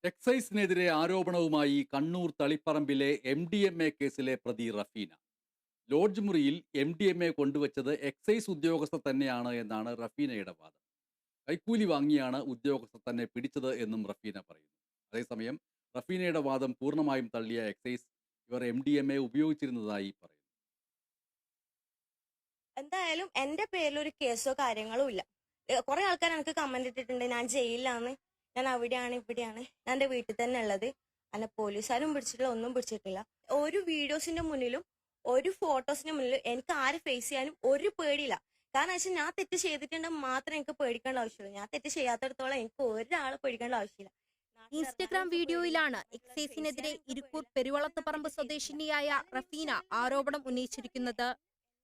എക്സൈസിനെതിരെ ആരോപണവുമായി കണ്ണൂർ തളിപ്പറമ്പിലെ MDMA കേസിലെ പ്രതി റഫീന. ലോഡ്ജ് മുറിയിൽ MDMA കൊണ്ടുവച്ചത് എക്സൈസ് ഉദ്യോഗസ്ഥർ തന്നെയാണ് എന്നാണ് റഫീനയുടെ വാദം. കൈക്കൂലി വാങ്ങിയാണ് ഉദ്യോഗസ്ഥർ തന്നെ പിടിച്ചത് എന്നും റഫീന പറയുന്നു. അതേസമയം റഫീനയുടെ വാദം പൂർണ്ണമായും തള്ളിയ എക്സൈസ് ഇവർ MDMA ഉപയോഗിച്ചിരുന്നതായി പറയുന്നു. എന്തായാലും എന്റെ പേരിൽ ഒരു കേസോ കാര്യങ്ങളോ ഇല്ല. കുറെ ആൾക്കാർ എനിക്ക് കമന്റ് ഇട്ടിട്ടുണ്ട്, ഞാൻ ജയിലിലാണ്, ഞാൻ അവിടെയാണ് ഇവിടെയാണ്. ഞാൻ എന്റെ വീട്ടിൽ തന്നെ ഉള്ളത്. എന്നെ പോലീസുകാരും പിടിച്ചിട്ടില്ല, ഒന്നും പിടിച്ചിട്ടില്ല. ഒരു വീഡിയോസിന്റെ മുന്നിലും ഒരു ഫോട്ടോസിന്റെ മുന്നിലും എനിക്ക് ആരെ ഫേസ് ചെയ്യാനും ഒരു പേടിയില്ല. കാരണം വെച്ചാൽ ഞാൻ തെറ്റ് ചെയ്തിട്ടുണ്ടെങ്കിൽ മാത്രമേ എനിക്ക് പേടിക്കേണ്ട ആവശ്യമുള്ളൂ. ഞാൻ തെറ്റ് ചെയ്യാത്തടത്തോളം എനിക്ക് ഒരാളെ പേടിക്കേണ്ട ആവശ്യമില്ല. ഇൻസ്റ്റഗ്രാം വീഡിയോയിലാണ് എക്സൈസിനെതിരെ ഇരിക്കൂർ പെരുവളത്തുപറമ്പ് സ്വദേശിനിയായ റഫീന ആരോപണം ഉന്നയിച്ചിരിക്കുന്നത്.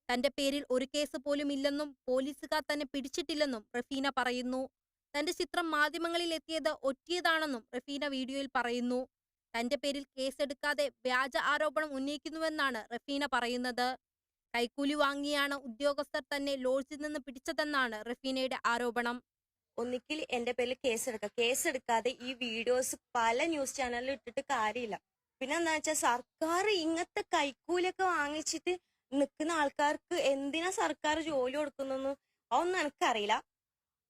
തന്റെ പേരിൽ ഒരു കേസ് പോലും ഇല്ലെന്നും പോലീസുകാർ തന്നെ പിടിച്ചിട്ടില്ലെന്നും റഫീന പറയുന്നു. തന്റെ ചിത്രം മാധ്യമങ്ങളിൽ എത്തിയത് ഒറ്റിയതാണെന്നും റഫീന വീഡിയോയിൽ പറയുന്നു. തന്റെ പേരിൽ കേസെടുക്കാതെ വ്യാജ ആരോപണം ഉന്നയിക്കുന്നുവെന്നാണ് റഫീന പറയുന്നത്. കൈക്കൂലി വാങ്ങിയാണ് ഉദ്യോഗസ്ഥർ തന്നെ ലോഡ്ജിൽ നിന്ന് പിടിച്ചതെന്നാണ് റഫീനയുടെ ആരോപണം. ഒന്നിക്കിൽ എന്റെ പേരിൽ കേസെടുക്കാതെ ഈ വീഡിയോസ് പല ന്യൂസ് ചാനലിൽ ഇട്ടിട്ട് കാര്യമില്ല. പിന്നെ എന്താ വെച്ചാൽ സർക്കാർ ഇങ്ങനത്തെ കൈക്കൂലിയൊക്കെ വാങ്ങിച്ചിട്ട് നിൽക്കുന്ന ആൾക്കാർക്ക് എന്തിനാ സർക്കാർ ജോലി കൊടുക്കുന്നൊന്നും അതൊന്നും എനിക്കറിയില്ല.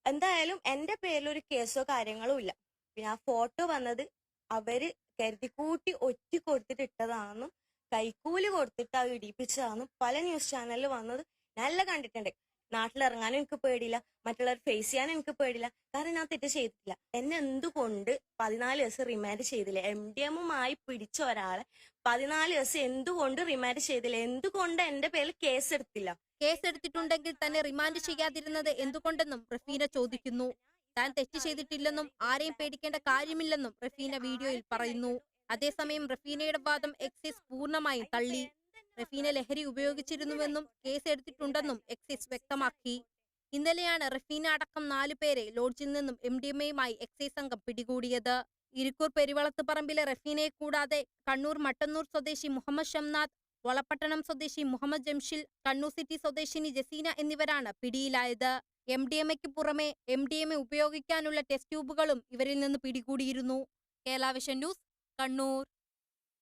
എന്തായാലും എന്റെ പേരിൽ ഒരു കേസോ കാര്യങ്ങളോ ഇല്ല. പിന്നെ ആ ഫോട്ടോ വന്നത് അവര് കരുതിക്കൂട്ടി ഒറ്റി കൊടുത്തിട്ട് ഇട്ടതാണെന്നും കൈക്കൂലി കൊടുത്തിട്ട് അത് ഇടിപ്പിച്ചതാണെന്നും പല ന്യൂസ് ചാനലിൽ വന്നത് നല്ല കണ്ടിട്ടുണ്ട്. നാട്ടിലിറങ്ങാനും എനിക്ക് പേടിയില്ല, മറ്റുള്ളവർ ഫേസ് ചെയ്യാനും എനിക്ക് പേടിയില്ല. കാരണം ഞാൻ തെറ്റ് ചെയ്തിട്ടില്ല. എന്നെ എന്തുകൊണ്ട് 14 ദിവസം റിമാൻഡ് ചെയ്തില്ല? MDMയുമായി പിടിച്ച ഒരാളെ 14 ദിവസം എന്തുകൊണ്ട് റിമാൻഡ് ചെയ്തില്ല? എന്തുകൊണ്ട് എന്റെ പേരിൽ കേസെടുത്തില്ല? കേസെടുത്തിട്ടുണ്ടെങ്കിൽ തന്നെ റിമാൻഡ് ചെയ്യാതിരുന്നത് എന്തുകൊണ്ടെന്നും റഫീന ചോദിക്കുന്നു. താൻ തെറ്റ് ചെയ്തിട്ടില്ലെന്നും ആരെയും പേടിക്കേണ്ട കാര്യമില്ലെന്നും റഫീന വീഡിയോയിൽ പറയുന്നു. അതേസമയം റഫീനയുടെ വാദം എക്സൈസ് പൂർണ്ണമായും തള്ളി. റഫീന ലഹരി ഉപയോഗിച്ചിരുന്നുവെന്നും കേസെടുത്തിട്ടുണ്ടെന്നും എക്സൈസ് വ്യക്തമാക്കി. ഇന്നലെയാണ് റഫീന അടക്കം 4 പേരെ ലോഡ്ജിൽ നിന്നും MDMയുമായി എക്സൈസ് സംഘം പിടികൂടിയത്. ഇരിക്കൂർ പെരുവളത്തുപറമ്പിലെ റഫീനയെ കൂടാതെ കണ്ണൂർ മട്ടന്നൂർ സ്വദേശി മുഹമ്മദ് ഷംനാഥ്, വളപട്ടണം സ്വദേശി മുഹമ്മദ് ജംഷിൽ, കണ്ണൂർ സിറ്റി സ്വദേശിനി ജസീന എന്നിവരാണ് പിടിയിലായത്. MDMയ്ക്ക് പുറമെ MDMA ഉപയോഗിക്കാനുള്ള ടെസ്റ്റ് ട്യൂബുകളും ഇവരിൽ നിന്ന് പിടികൂടിയിരുന്നു. Kerala vision news, Kannur.